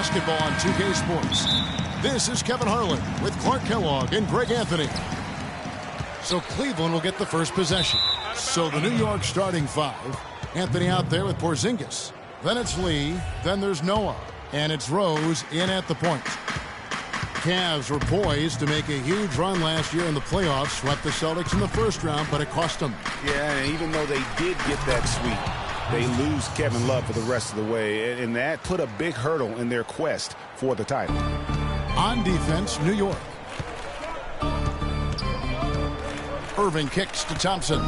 basketball on 2K Sports. This is Kevin Harlan with Clark Kellogg and Greg Anthony. So Cleveland will get the first possession. So the New York starting five. Anthony out there with Porzingis. Then it's Lee. Then there's Noah. And it's Rose in at the point. Cavs were poised to make a huge run last year in the playoffs. Swept the Celtics in the first round, but it cost them. Yeah, and even though they did get that sweep, they lose Kevin Love for the rest of the way. And that put a big hurdle in their quest for the title. On defense, New York. Irving kicks to Thompson.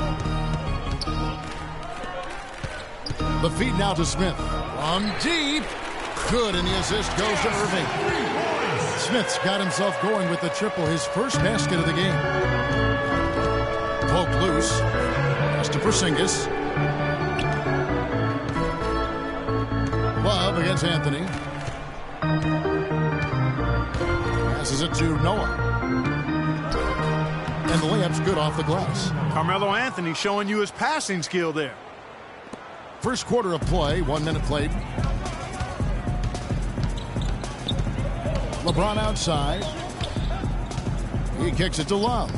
The feed now to Smith. From deep. Good, and the assist goes to Irving. Smith's got himself going with the triple, his first basket of the game. Poked loose. Pass to Porzingis. Love against Anthony. Passes it to Noah. And the layup's good off the glass. Carmelo Anthony showing you his passing skill there. First quarter of play, 1 minute played. LeBron outside. He kicks it to Love.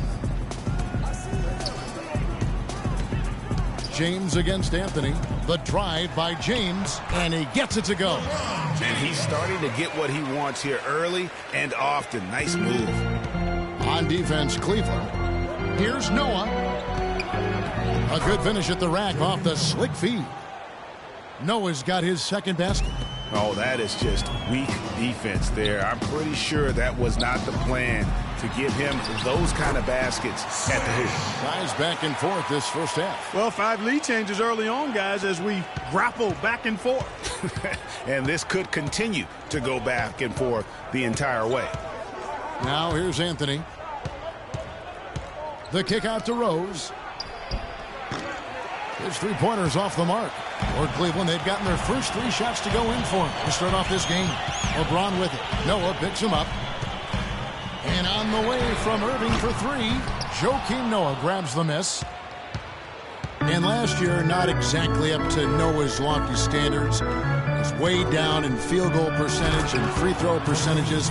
James against Anthony. The drive by James, and he gets it to go. And he's starting to get what he wants here early and often. Nice move. On defense, Cleveland. Here's Noah. A good finish at the rack off the slick feed. Noah's got his second basket. Oh, that is just weak defense there. I'm pretty sure that was not the plan to give him those kind of baskets at the hoop. Guys back and forth this first half. Well, 5 lead changes early on, guys, as we grapple back and forth. And this could continue to go back and forth the entire way. Now here's Anthony. The kick out to Rose. His three-pointers off the mark. For Cleveland, they've gotten their first 3 shots to go in for him to start off this game. LeBron with it. Noah picks him up. And on the way from Irving for 3, Joakim Noah grabs the miss. And last year, not exactly up to Noah's lofty standards. He's way down in field goal percentage and free throw percentages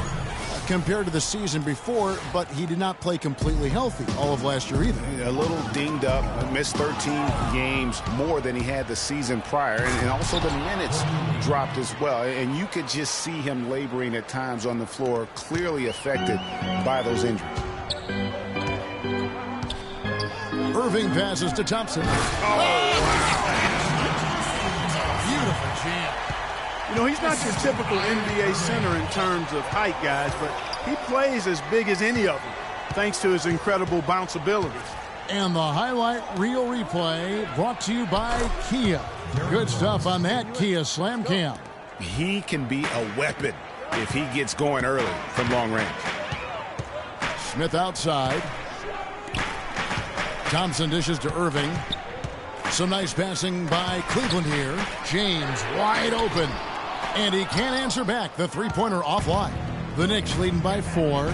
compared to the season before, but he did not play completely healthy all of last year either. A little dinged up, missed 13 games more than he had the season prior, and also the minutes dropped as well. And you could just see him laboring at times on the floor, clearly affected by those injuries. Irving passes to Thompson. Oh, beautiful jam. You know, he's not your typical NBA center in terms of height, guys, but he plays as big as any of them, thanks to his incredible bounce ability. And the highlight reel replay brought to you by Kia. Good stuff on that Kia Slam Cam. He can be a weapon if he gets going early from long range. Smith outside. Thompson dishes to Irving. Some nice passing by Cleveland here. James wide open. And he can't answer back. The three-pointer offline. The Knicks leading by 4.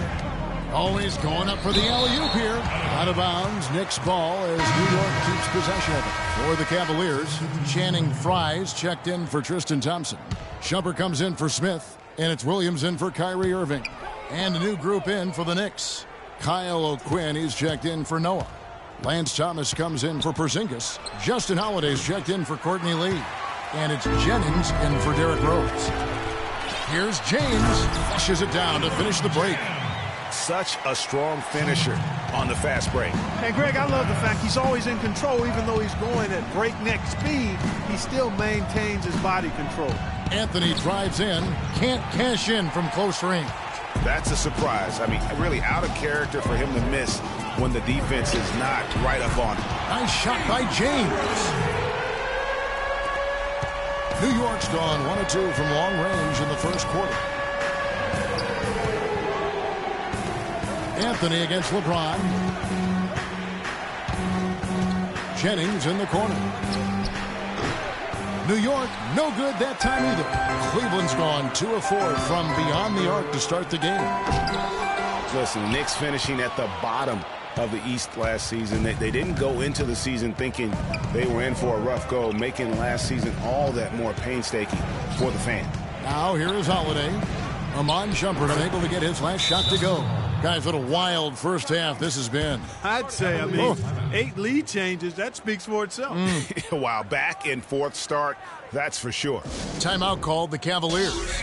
Always going up for the alley-oop here. Out of bounds. Knicks ball as New York keeps possession of it. For the Cavaliers, Channing Frye's checked in for Tristan Thompson. Shumpert comes in for Smith. And it's Williams in for Kyrie Irving. And a new group in for the Knicks. Kyle O'Quinn, he's checked in for Noah. Lance Thomas comes in for Porzingis. Justin Holiday's checked in for Courtney Lee. And it's Jennings in for Derrick Rose. Here's James. Flushes it down to finish the break. Such a strong finisher on the fast break. And, Greg, I love the fact he's always in control. Even though he's going at breakneck speed, he still maintains his body control. Anthony drives in. Can't cash in from close range. That's a surprise. I mean, really out of character for him to miss when the defense is not right up on him. Nice shot by James. New York's gone 1 of 2 from long range in the first quarter. Anthony against LeBron. Jennings in the corner. New York, no good that time either. Cleveland's gone 2 of 4 from beyond the arc to start the game. Listen, Knicks finishing at the bottom of the East last season. They didn't go into the season thinking they were in for a rough go, making last season all that more painstaking for the fan. Now here is Holiday. Iman Shumpert unable to get his last shot to go. Guys, what a wild first half this has been. I'd say, 8 lead changes, that speaks for itself. Wow, back and forth start, that's for sure. Timeout called the Cavaliers.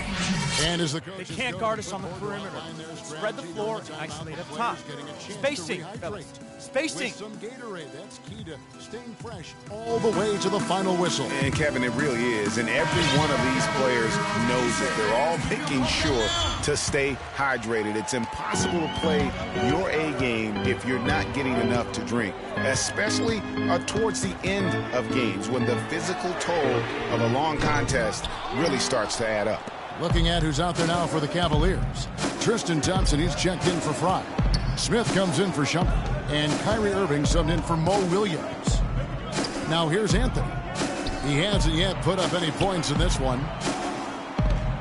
And as the coach they can't guard us on the perimeter. Spread the floor and isolate up top. Spacing, fellas. Spacing. With some Gatorade, that's key to staying fresh all the way to the final whistle. And Kevin, it really is. And every one of these players knows it. They're all making sure to stay hydrated. It's impossible to play your A game if you're not getting enough to drink, especially towards the end of games when the physical toll of a long contest really starts to add up. Looking at who's out there now for the Cavaliers. Tristan Thompson, he's checked in for Fry. Smith comes in for Shumpert. And Kyrie Irving subbed in for Mo Williams. Now here's Anthony. He hasn't yet put up any points in this one.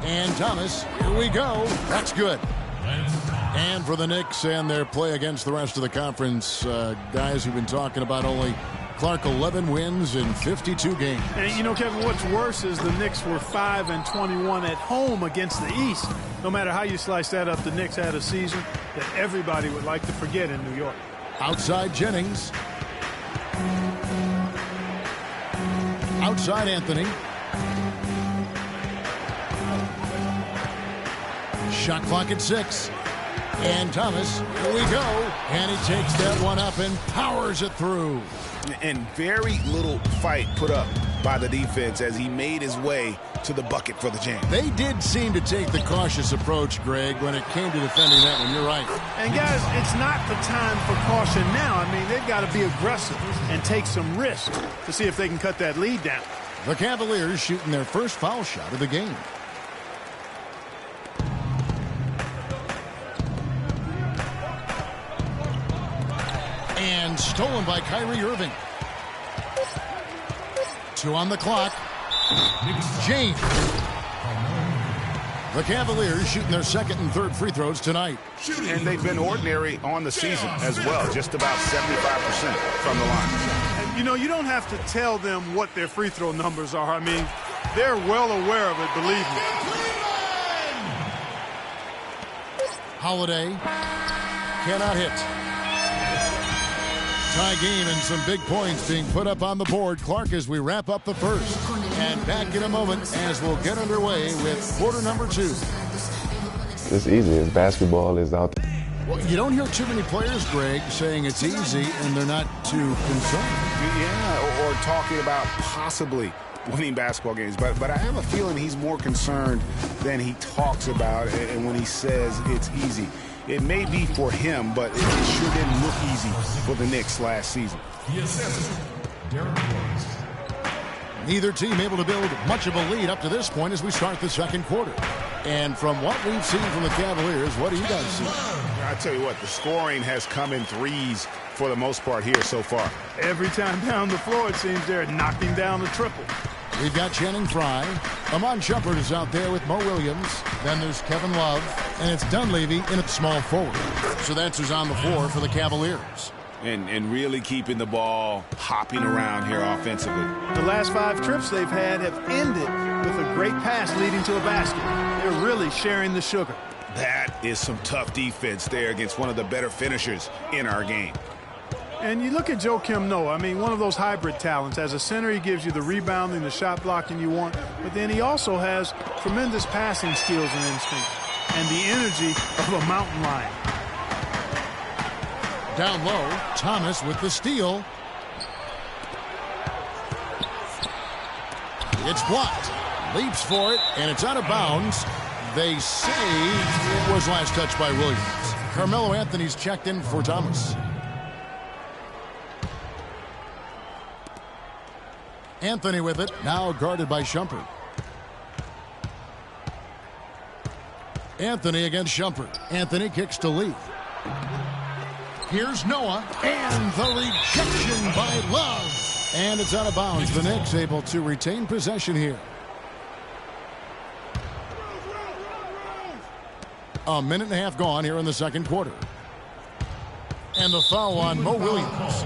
And Thomas, here we go. That's good. And for the Knicks and their play against the rest of the conference, guys who've been talking about only Clark 11 wins in 52 games. And Kevin, what's worse is the Knicks were 5-21 at home against the East. No matter how you slice that up, the Knicks had a season that everybody would like to forget in New York. Outside Jennings. Outside Anthony. Shot clock at 6. And Thomas, here we go. And he takes that one up and powers it through. And very little fight put up by the defense as he made his way to the bucket for the jam. They did seem to take the cautious approach, Greg, when it came to defending that one. You're right. And, guys, it's not the time for caution now. They've got to be aggressive and take some risks to see if they can cut that lead down. The Cavaliers shooting their first foul shot of the game. And stolen by Kyrie Irving. 2 on the clock. James. The Cavaliers shooting their second and third free throws tonight. And they've been ordinary on the season as well, just about 75% from the line. And, you don't have to tell them what their free throw numbers are. They're well aware of it, believe me. Holiday cannot hit. Tie game and some big points being put up on the board. Clark, as we wrap up the first. And back in a moment as we'll get underway with quarter number 2. It's easy. It's basketball. It's out there. Well, you don't hear too many players, Greg, saying it's easy and they're not too concerned. Yeah, or talking about possibly winning basketball games. But I have a feeling he's more concerned than he talks about and when he says it's easy. It may be for him, but it sure didn't look easy for the Knicks last season. Neither team able to build much of a lead up to this point as we start the second quarter. And from what we've seen from the Cavaliers, what do you guys see? I tell you what, the scoring has come in threes for the most part here so far. Every time down the floor, it seems they're knocking down a triple. We've got Channing Frye. Iman Shumpert is out there with Mo Williams. Then there's Kevin Love. And it's Dunleavy in at small forward. So that's who's on the floor for the Cavaliers. And really keeping the ball hopping around here offensively. The last 5 trips they've had have ended with a great pass leading to a basket. They're really sharing the sugar. That is some tough defense there against one of the better finishers in our game. And you look at Joakim Noah, one of those hybrid talents. As a center, he gives you the rebounding, the shot blocking you want. But then he also has tremendous passing skills and instinct. And the energy of a mountain lion. Down low, Thomas with the steal. It's blocked. Leaps for it, and it's out of bounds. They say it was last touched by Williams. Carmelo Anthony's checked in for Thomas. Anthony with it, now guarded by Shumpert. Anthony against Shumpert. Anthony kicks to Lee. Here's Noah, and the rejection by Love. And it's out of bounds. The Knicks able to retain possession here. A minute and a half gone here in the second quarter. And the foul on Mo Williams.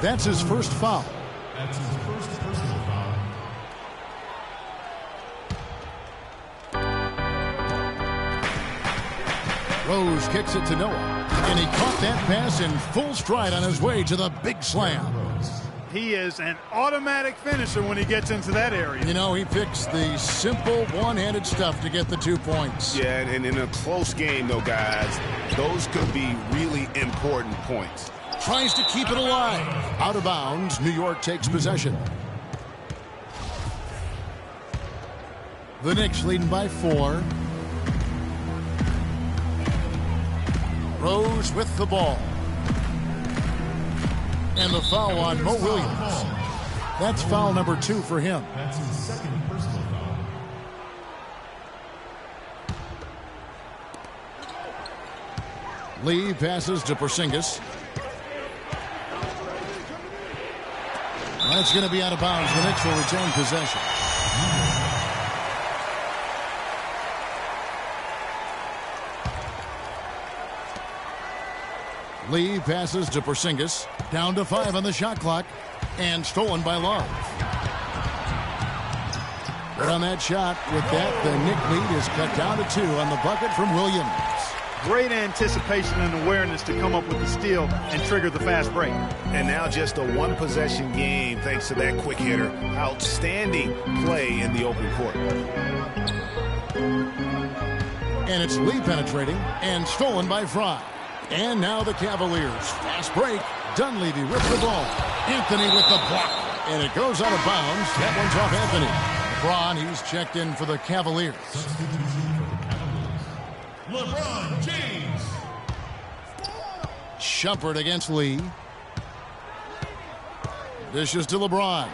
That's his first foul. Rose kicks it to Noah, and he caught that pass in full stride on his way to the big slam. He is an automatic finisher when he gets into that area. You know, he picks the simple one-handed stuff to get the 2 points. Yeah, and in a close game, though, guys, those could be really important points. Tries to keep it alive. Out of bounds, New York takes possession. The Knicks leading by 4. Rose with the ball. And the foul on Mo Williams. That's foul number 2 for him. That's his second personal foul. Lee passes to Porzingis. That's going to be out of bounds. The Knicks will retain possession. Lee passes to Porzingis. Down to 5 on the shot clock. And stolen by Love. But on that shot, with that, the Knick lead is cut down to 2 on the bucket from Williams. Great anticipation and awareness to come up with the steal and trigger the fast break. And now just a one-possession game thanks to that quick hitter. Outstanding play in the open court. And it's Lee penetrating and stolen by Fry. And now the Cavaliers. Fast break. Dunleavy with the ball. Anthony with the block. And it goes out of bounds. That one's off Anthony. LeBron, he's checked in for the Cavaliers. Substitution for the Cavaliers. LeBron James. Shumpert against Lee. Dishes to LeBron.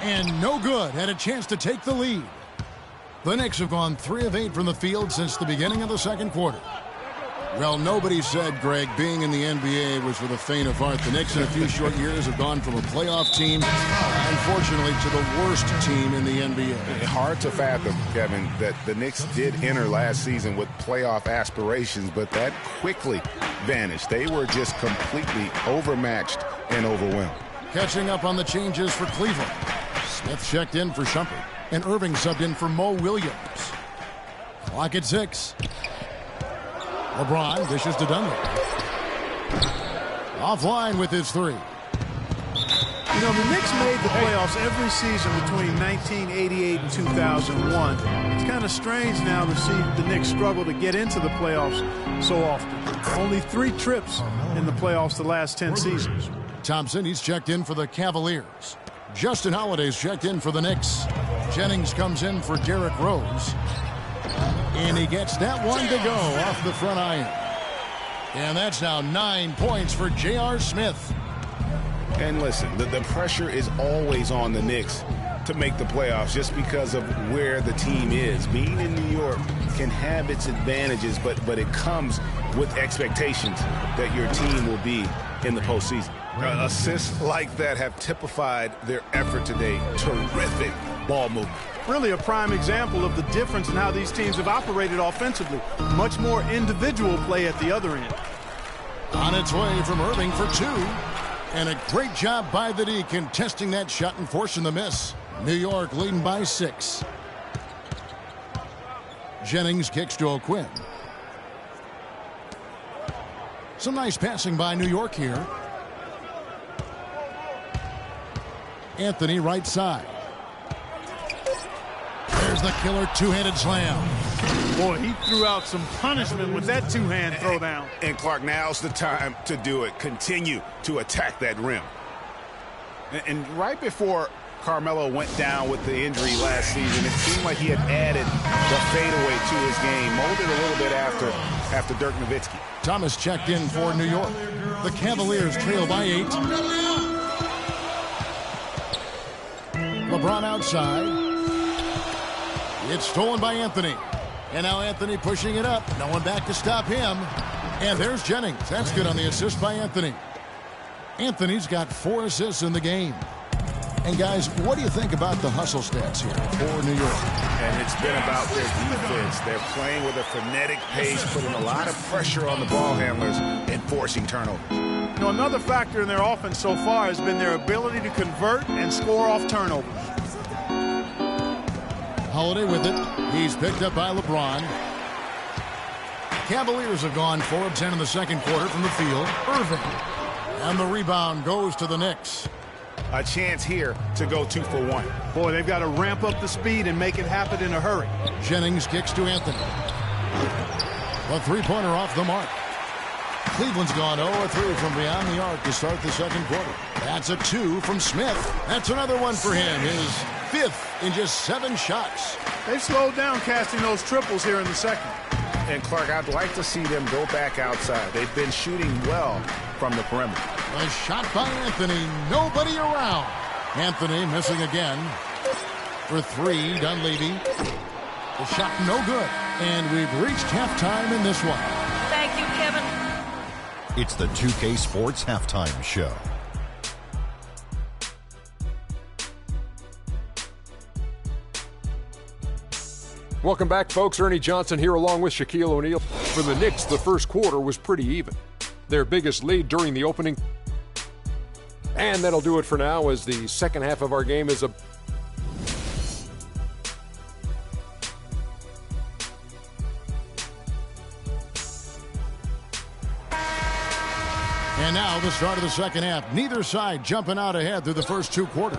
And no good. Had a chance to take the lead. The Knicks have gone 3 of 8 from the field since the beginning of the second quarter. Well, nobody said, Greg, being in the NBA was for the faint of heart. The Knicks in a few short years have gone from a playoff team, unfortunately, to the worst team in the NBA. Hard to fathom, Kevin, that the Knicks did enter last season with playoff aspirations, but that quickly vanished. They were just completely overmatched and overwhelmed. Catching up on the changes for Cleveland. Smith checked in for Shumpert, and Irving subbed in for Mo Williams. Clock at 6. LeBron dishes to Dunleavy. Offline with his 3. You know, the Knicks made the playoffs every season between 1988 and 2001. It's kind of strange now to see the Knicks struggle to get into the playoffs so often. Only 3 trips in the playoffs the last 10 seasons. Thompson, he's checked in for the Cavaliers. Justin Holiday's checked in for the Knicks. Jennings comes in for Derrick Rose. And he gets that one to go off the front iron. And that's now 9 points for J.R. Smith. And listen, the pressure is always on the Knicks to make the playoffs just because of where the team is. Being in New York can have its advantages, but it comes with expectations that your team will be in the postseason. Assists like that have typified their effort today. Terrific ball movement. Really a prime example of the difference in how these teams have operated offensively. Much more individual play at the other end. On its way from Irving for 2. And a great job by the D contesting that shot and forcing the miss. New York leading by 6. Jennings kicks to O'Quinn. Some nice passing by New York here. Anthony right side. There's the killer two-handed slam. Boy, he threw out some punishment with that two-hand throwdown. And Clark, now's the time to do it. Continue to attack that rim. And right before Carmelo went down with the injury last season, it seemed like he had added the fadeaway to his game, molded a little bit after Dirk Nowitzki. Thomas checked in for New York. The Cavaliers trail by 8. LeBron outside. It's stolen by Anthony. And now Anthony pushing it up. No one back to stop him. And there's Jennings. That's good on the assist by Anthony. Anthony's got 4 assists in the game. And guys, what do you think about the hustle stats here for New York? And it's been about their defense. They're playing with a frenetic pace, putting a lot of pressure on the ball handlers and forcing turnovers. You know, another factor in their offense so far has been their ability to convert and score off turnovers. Holiday with it. He's picked up by LeBron. Cavaliers have gone 4 of 10 in the second quarter from the field. Irving. And the rebound goes to the Knicks. A chance here to go 2 for 1. Boy, they've got to ramp up the speed and make it happen in a hurry. Jennings kicks to Anthony. A three-pointer off the mark. Cleveland's gone 0-3 from beyond the arc to start the second quarter. That's a 2 from Smith. That's another one for him. His 5th in just 7 shots. They've slowed down casting those triples here in the second. And Clark, I'd like to see them go back outside. They've been shooting well from the perimeter. A shot by Anthony. Nobody around. Anthony missing again. For 3, Dunleavy. The shot no good. And we've reached halftime in this one. Thank you, Kevin. It's the 2K Sports Halftime Show. Welcome back, folks. Ernie Johnson here along with Shaquille O'Neal. For the Knicks, the first quarter was pretty even. Their biggest lead during the opening. And that'll do it for now as the second half of our game is a... And now the start of the second half. Neither side jumping out ahead through the first 2 quarters.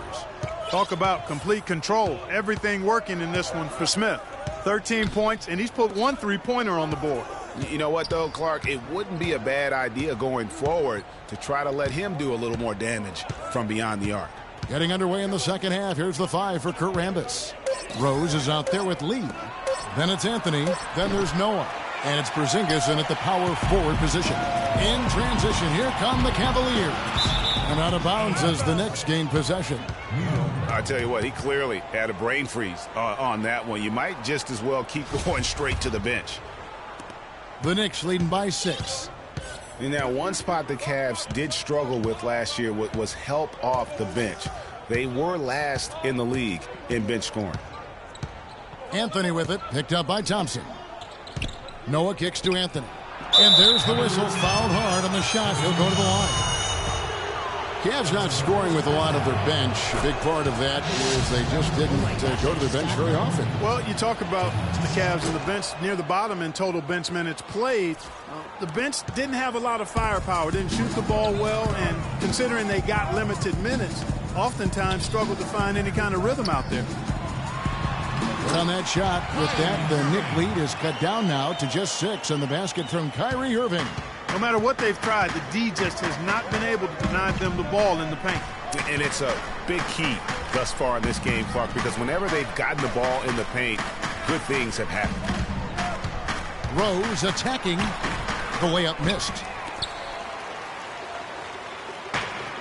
Talk about complete control. Everything working in this one for Smith. 13 points, and he's put 1 3-pointer on the board. You know what, though, Clark? It wouldn't be a bad idea going forward to try to let him do a little more damage from beyond the arc. Getting underway in the second half. Here's the 5 for Kurt Rambis. Rose is out there with Lee. Then it's Anthony. Then there's Noah. And it's Porzingis in at the power forward position. In transition, here come the Cavaliers. And out of bounds as the Knicks gain possession. I tell you what, he clearly had a brain freeze on that one. You might just as well keep going straight to the bench. The Knicks leading by 6. And now one spot the Cavs did struggle with last year was help off the bench. They were last in the league in bench scoring. Anthony with it, picked up by Thompson. Noah kicks to Anthony. And there's the whistle, fouled hard on the shot. He'll go to the line. Cavs not scoring with a lot of their bench. A big part of that is they just didn't go to the bench very often. Well, you talk about the Cavs and the bench near the bottom in total bench minutes played. The bench didn't have a lot of firepower, didn't shoot the ball well, and considering they got limited minutes, oftentimes struggled to find any kind of rhythm out there. But on that shot, with that, the Knick lead is cut down now to just 6, and the basket from Kyrie Irving. No matter what they've tried, the D just has not been able to deny them the ball in the paint. And it's a big key thus far in this game, Clark, because whenever they've gotten the ball in the paint, good things have happened. Rose attacking. The layup missed.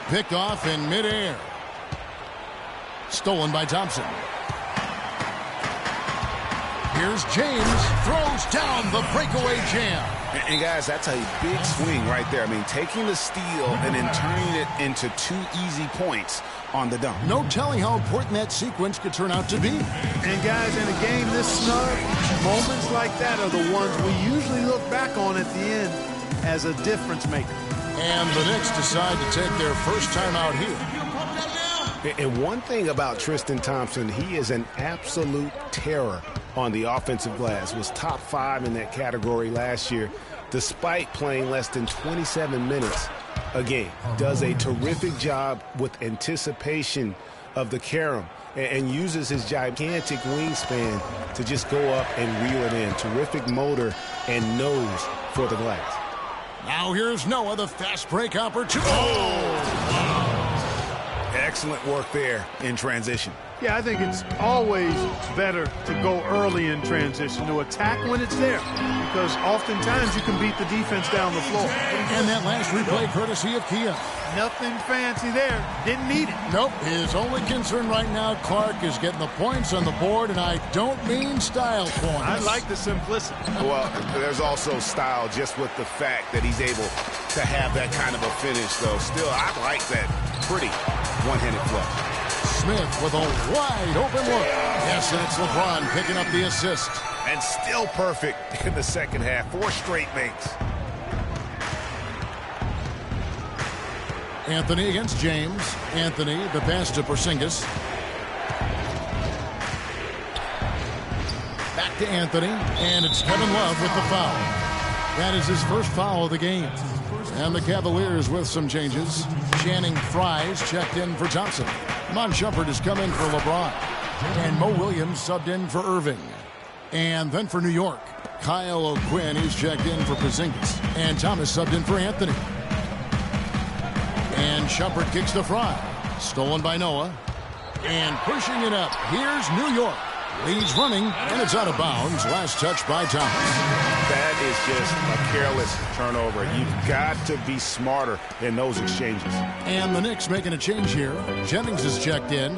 Picked off in midair. Stolen by Thompson. Here's James. Throws down the breakaway jam. And guys, that's a big swing right there. I mean, taking the steal and then turning it into 2 easy points on the dunk. No telling how important that sequence could turn out to be. And guys, in a game this snug, moments like that are the ones we usually look back on at the end as a difference maker. And the Knicks decide to take their first time out here. And one thing about Tristan Thompson, he is an absolute terror on the offensive glass. Was top 5 in that category last year, despite playing less than 27 minutes a game. Does a terrific job with anticipation of the carom and uses his gigantic wingspan to just go up and reel it in. Terrific motor and nose for the glass. Now here's Noah, the fast break opportunity. Excellent work there in transition. Yeah, I think it's always better to go early in transition, to attack when it's there, because oftentimes you can beat the defense down the floor. And that last replay courtesy of Kia. Nothing fancy there. Didn't need it. Nope. His only concern right now, Clark, is getting the points on the board, and I don't mean style points. I like the simplicity. Well, there's also style just with the fact that he's able to have that kind of a finish, though. Still, I like that pretty one-handed flush. Smith with a wide open look. Yes, that's LeBron picking up the assist. And still perfect in the second half. 4 straight makes. Anthony against James. Anthony, the pass to Porzingis. Back to Anthony, and it's Kevin Love with the foul. That is his first foul of the game. And the Cavaliers with some changes. Channing Frye's checked in for Thompson. Mon Shumpert has come in for LeBron. And Mo Williams subbed in for Irving. And then for New York, Kyle O'Quinn is checked in for Porzingis. And Thomas subbed in for Anthony. And Shumpert kicks to Frye. Stolen by Noah. And pushing it up. Here's New York. Leads running, and it's out of bounds. Last touch by Thomas. That is just a careless turnover. You've got to be smarter in those exchanges. And the Knicks making a change here. Jennings is checked in.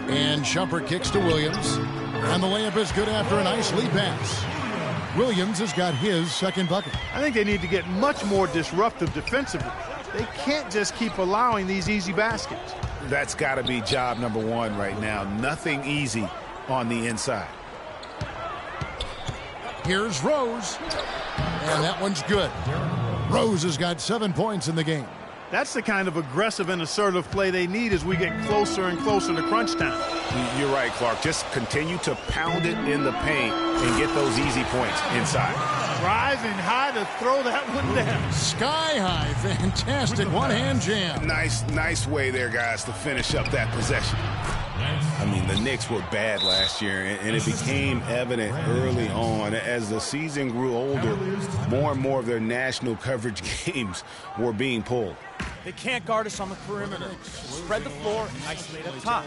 And Shumpert kicks to Williams. And the layup is good after a nice lead pass. Williams has got his second bucket. I think they need to get much more disruptive defensively. They can't just keep allowing these easy baskets. That's got to be job number one right now. Nothing easy on the inside. Here's Rose. And that one's good. Rose has got 7 points in the game. That's the kind of aggressive and assertive play they need as we get closer and closer to crunch time. You're right, Clark. Just continue to pound it in the paint and get those easy points inside. Rising high to throw that one down. Sky high. Fantastic one-hand jam. Nice way there, guys, to finish up that possession. I mean, the Knicks were bad last year, and it became evident early on. As the season grew older, more and more of their national coverage games were being pulled. They can't guard us on the perimeter. Spread the floor and isolate up top.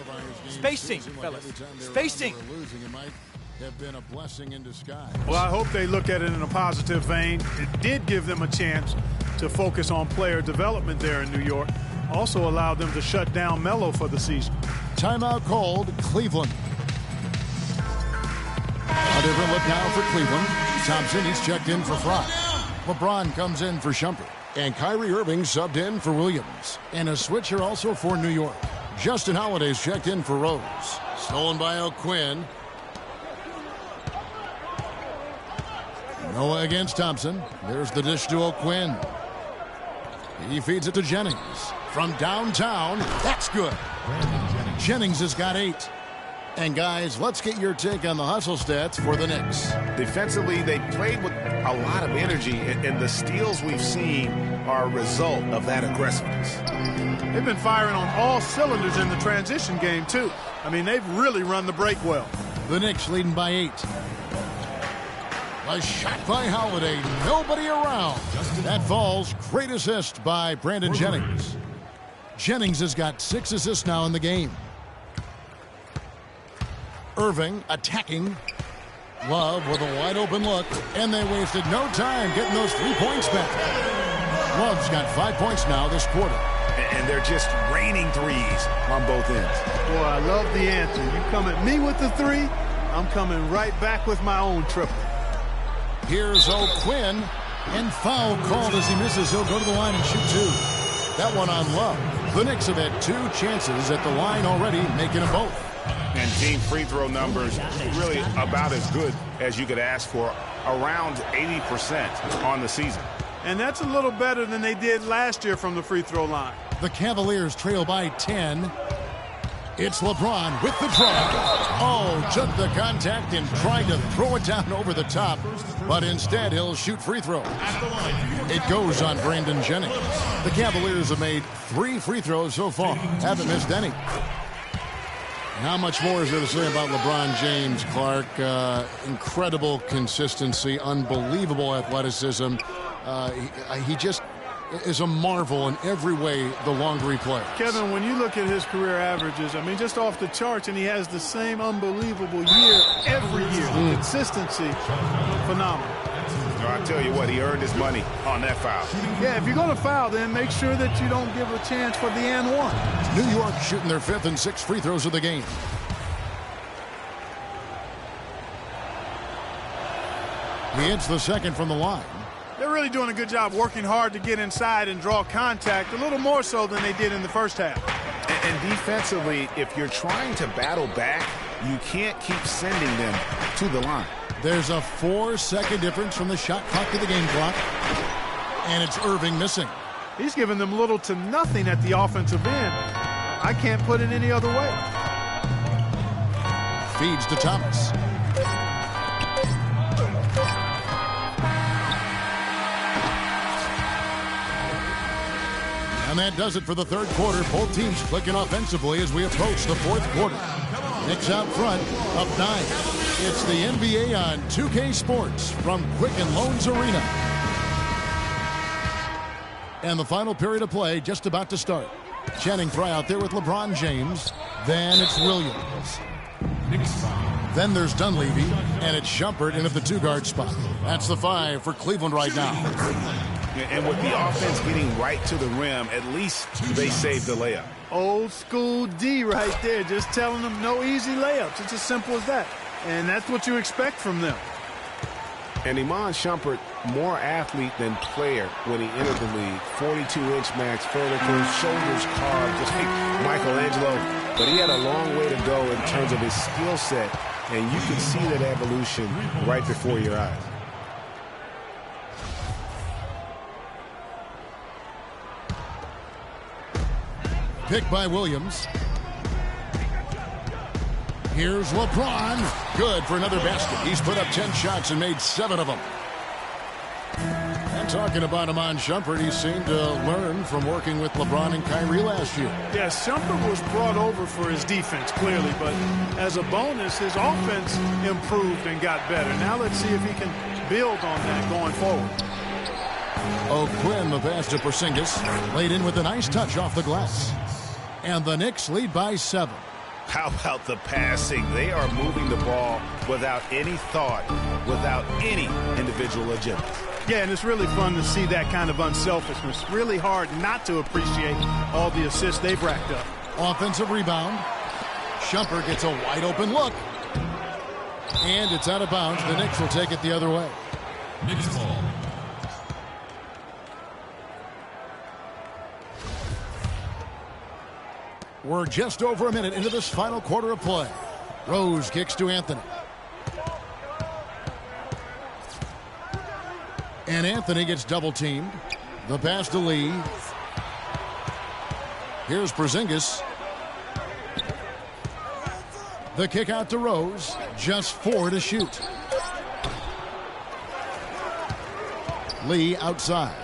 Spacing, fellas. Spacing. Have been a blessing in disguise. Well, I hope they look at it in a positive vein. It did give them a chance to focus on player development there in New York. Also allowed them to shut down Melo for the season. Timeout called Cleveland. A different look now for Cleveland. Thompson, he's checked in for Frye. LeBron comes in for Shumpert. And Kyrie Irving subbed in for Williams. And a switch here also for New York. Justin Holiday's checked in for Rose. Stolen by O'Quinn. Noah against Thompson. There's the dish to O'Quinn. He feeds it to Jennings. From downtown, that's good. Jennings has got 8. And guys, let's get your take on the hustle stats for the Knicks. Defensively, they played with a lot of energy, and the steals we've seen are a result of that aggressiveness. They've been firing on all cylinders in the transition game, too. I mean, they've really run the break well. The Knicks leading by 8. A shot by Holiday. Nobody around. That falls. Great assist by Brandon Jennings. Jennings has got 6 assists now in the game. Irving attacking. Love with a wide open look. And they wasted no time getting those 3 points back. Love's got 5 points now this quarter. And they're just raining threes on both ends. Boy, I love the answer. You come at me with the 3, I'm coming right back with my own triple. Here's O'Quinn, and foul called as he misses. He'll go to the line and shoot 2. That one on Love. The Knicks have had 2 chances at the line already, making them both. And team free throw numbers really about as good as you could ask for, around 80% on the season. And that's a little better than they did last year from the free throw line. The Cavaliers trail by 10. It's LeBron with the drive. Oh, took the contact and tried to throw it down over the top, but instead he'll shoot free throws. It goes on Brandon Jennings. The Cavaliers have made 3 free throws so far, haven't missed any. How much more is there to say about LeBron James, Clark? Incredible consistency, unbelievable athleticism. He just is a marvel in every way the longer he plays. Kevin, when you look at his career averages, I mean, just off the charts, and he has the same unbelievable year every year. The consistency, phenomenal. I tell you what, he earned his money on that foul. Yeah, if you're going to foul, then make sure that you don't give a chance for the and one. New York shooting their 5th and 6th free throws of the game. He hits the second from the line. They're really doing a good job working hard to get inside and draw contact, a little more so than they did in the first half. And defensively, if you're trying to battle back, you can't keep sending them to the line. There's a 4-second difference from the shot clock to the game clock. And it's Irving missing. He's given them little to nothing at the offensive end. I can't put it any other way. Feeds to Thomas. And that does it for the third quarter. Both teams clicking offensively as we approach the fourth quarter. Knicks out front, up 9. It's the NBA on 2K Sports from Quicken Loans Arena. And the final period of play just about to start. Channing Frye out there with LeBron James. Then it's Williams. Then there's Dunleavy, and it's Shumpert in at the 2-guard spot. That's the 5 for Cleveland right now. And with the offense getting right to the rim, at least they saved the layup. Old school D right there, just telling them no easy layups. It's as simple as that. And that's what you expect from them. And Iman Shumpert, more athlete than player when he entered the league. 42-inch max vertical, shoulders carved, just like Michelangelo. But he had a long way to go in terms of his skill set, and you can see that evolution right before your eyes. Pick by Williams. Here's LeBron. Good for another basket. He's put up 10 shots and made 7 of them. And talking about Iman Shumpert, he seemed to learn from working with LeBron and Kyrie last year. Yes, Shumpert was brought over for his defense, clearly. But as a bonus, his offense improved and got better. Now let's see if he can build on that going forward. O'Quinn, the pass to Porzingis. Laid in with a nice touch off the glass. And the Knicks lead by 7. How about the passing? They are moving the ball without any thought, without any individual agenda. Yeah, and it's really fun to see that kind of unselfishness. Really hard not to appreciate all the assists they've racked up. Offensive rebound. Shumpert gets a wide open look. And it's out of bounds. The Knicks will take it the other way. Knicks ball. We're just over a minute into this final quarter of play. Rose kicks to Anthony. And Anthony gets double-teamed. The pass to Lee. Here's Porzingis. The kick out to Rose. Just 4 to shoot. Lee outside.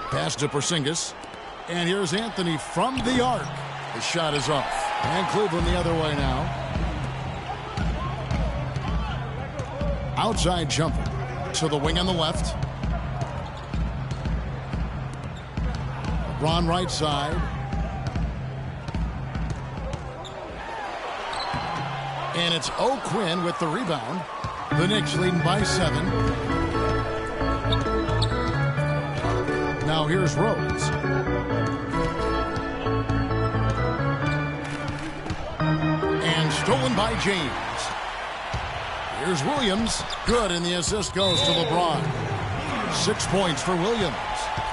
Pass to Porzingis. And here's Anthony from the arc. The shot is off. And Cleveland the other way now. Outside jumper. To the wing on the left. LeBron right side. And it's O'Quinn with the rebound. The Knicks leading by 7. Now here's Rose. Stolen by James. Here's Williams. Good, and the assist goes to LeBron. 6 points for Williams.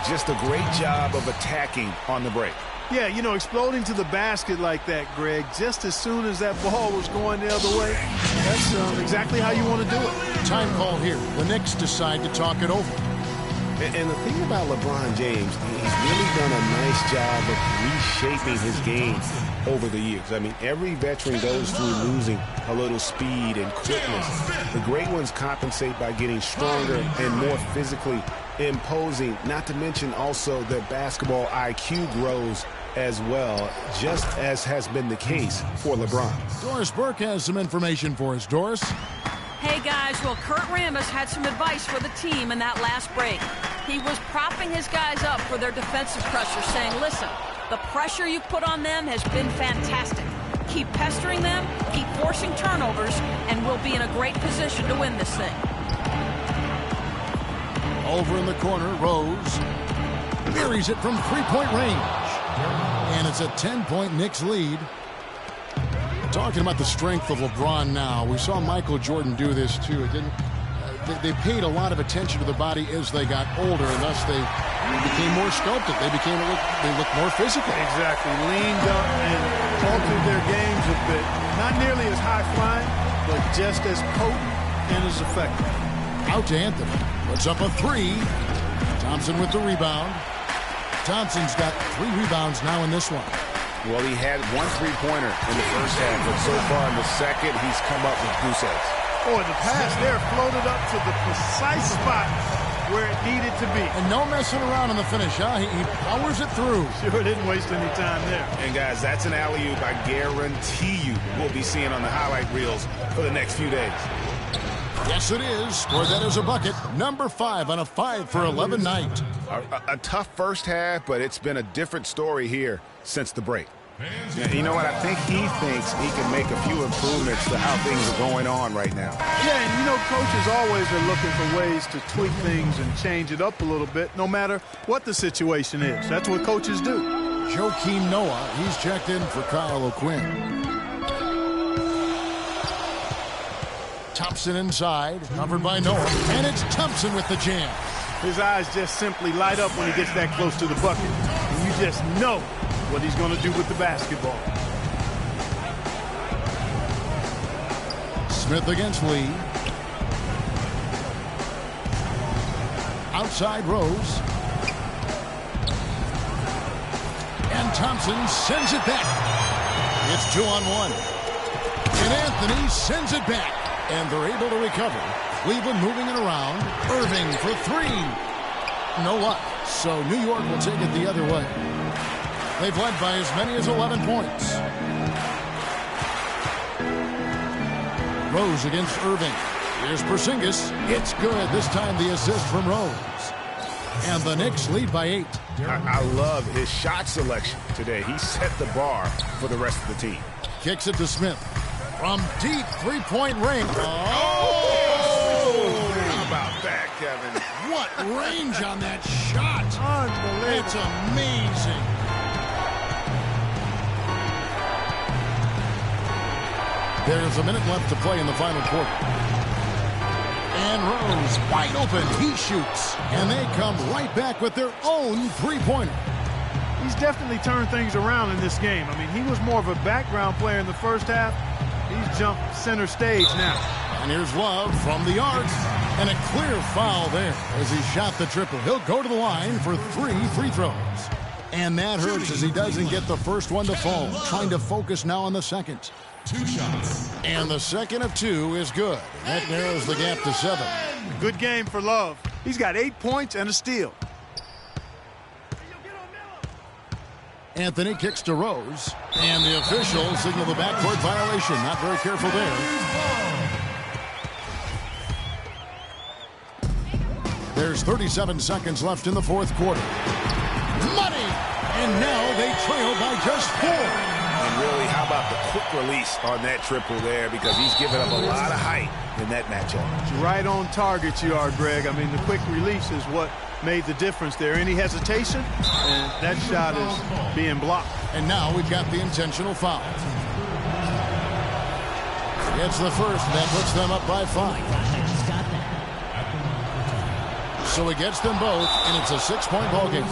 Just a great job of attacking on the break. Yeah, you know, exploding to the basket like that, Greg, just as soon as that ball was going the other way, that's exactly how you want to do it. Time call here. The Knicks decide to talk it over. And the thing about LeBron James, he's really done a nice job of reshaping his game over the years. I mean, every veteran goes through losing a little speed and quickness. The great ones compensate by getting stronger and more physically imposing, not to mention also their basketball IQ grows as well, just as has been the case for LeBron. Doris Burke has some information for us. Doris? Hey, guys. Well, Kurt Rambis had some advice for the team in that last break. He was propping his guys up for their defensive pressure, saying, listen, the pressure you put on them has been fantastic. Keep pestering them, keep forcing turnovers, and we'll be in a great position to win this thing. Over in the corner, Rose buries it from three-point range. And it's a 10-point Knicks lead. Talking about the strength of LeBron now, we saw Michael Jordan do this too. It didn't. They paid a lot of attention to the body as they got older, and thus they became more sculpted. They looked more physical. Exactly. Leaned up and altered their games a bit. Not nearly as high-flying, but just as potent and as effective. Out to Anthony. Puts up a 3. Thompson with the rebound. Thompson's got 3 rebounds now in this one. Well, he had 1 3-pointer in the first half, but so far in the second, he's come up with goose eggs. Oh, and the pass there floated up to the precise spot where it needed to be. And no messing around in the finish, huh? He powers it through. Sure didn't waste any time there. And, guys, that's an alley-oop I guarantee you we'll be seeing on the highlight reels for the next few days. Yes, it is. Scored that as a bucket. Number 5 on a 5-for-11 night. A tough first half, but it's been a different story here since the break. You know what? I think he thinks he can make a few improvements to how things are going on right now. Yeah, and you know, coaches always are looking for ways to tweak things and change it up a little bit, no matter what the situation is. That's what coaches do. Joakim Noah, he's checked in for Kyle O'Quinn. Thompson inside, covered by Noah, and it's Thompson with the jam. His eyes just simply light up when he gets that close to the bucket. And you just know what he's going to do with the basketball. Smith against Lee. Outside Rose. And Thompson sends it back. It's 2-on-1. And Anthony sends it back. And they're able to recover. Cleveland moving it around. Irving for 3. No luck. So New York will take it the other way. They've led by as many as 11 points. Rose against Irving. Here's Porzingis. It's good. This time the assist from Rose. And the Knicks lead by 8. I love his shot selection today. He set the bar for the rest of the team. Kicks it to Smith. From deep three-point range. Oh! How about that, Kevin? What range on that shot. Unbelievable. It's amazing. There's a minute left to play in the final quarter. And Rose wide open. He shoots. And they come right back with their own three-pointer. He's definitely turned things around in this game. I mean, he was more of a background player in the first half. He's jumped center stage now. And here's Love from the arc. And a clear foul there as he shot the triple. He'll go to the line for 3 free throws. And that hurts as he doesn't get the first one to fall. Trying to focus now on the second. 2 shots. And the second of 2 is good. That narrows the gap to 7. Good game for Love. He's got 8 points and a steal. Anthony kicks to Rose. And the official signaled the backcourt violation. Not very careful there. There's 37 seconds left in the fourth quarter. Money! And now they trail by just 4. And really, how about the quick release on that triple there, because he's given up a lot of height in that matchup. Right on target you are, Greg. I mean, the quick release is what made the difference there. Any hesitation, and that shot is being blocked. And now we've got the intentional foul. It's the first, and that puts them up by 5. So he gets them both, and it's a 6-point ball game.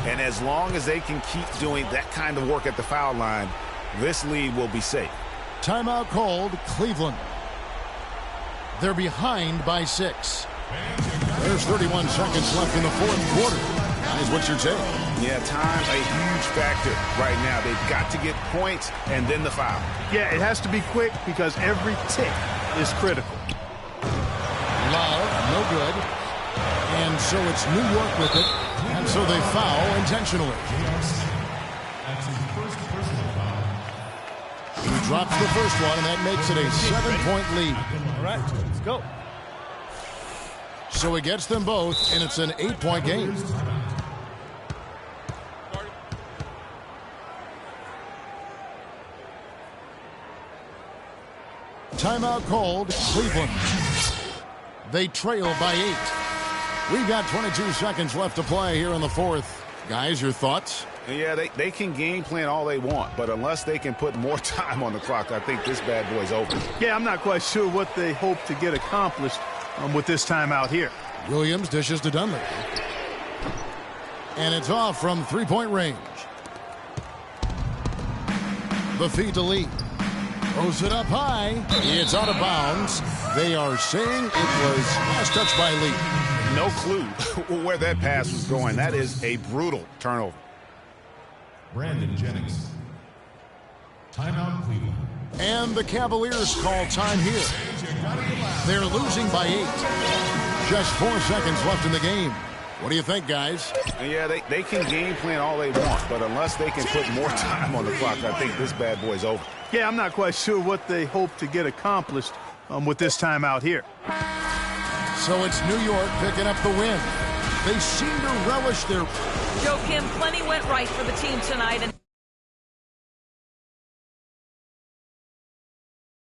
And as long as they can keep doing that kind of work at the foul line, this lead will be safe. Timeout called, Cleveland. They're behind by 6. There's 31 seconds left in the fourth quarter. Guys, what's your take? Yeah, time a huge factor right now. They've got to get points and then the foul. Yeah, it has to be quick because every tick is critical. Love, no good. And so it's New York with it. And so they foul intentionally. That's his first personal foul. He drops the first one, and that makes it a 7-point lead. All right, let's go. So he gets them both, and it's an 8-point game. Timeout called, Cleveland. They trail by 8. We've got 22 seconds left to play here in the fourth. Guys, your thoughts? Yeah, they can game plan all they want, but unless they can put more time on the clock, I think this bad boy's over. Yeah, I'm not quite sure what they hope to get accomplished with this timeout here. Williams dishes to Dunley. And it's off from three-point range. The feed to Lee. Throws it up high. It's out of bounds. They are saying it was last touched by Lee. No clue where that pass was going. That is a brutal turnover. Brandon Jennings. Timeout, Cleveland. And the Cavaliers call time here. They're losing by 8. Just 4 seconds left in the game. What do you think, guys? Yeah, they can game plan all they want, but unless they can put more time on the clock, I think this bad boy's over. Yeah, I'm not quite sure what they hope to get accomplished with this timeout here. So it's New York picking up the win. They seem to relish their... Joe Kim, plenty went right for the team tonight. And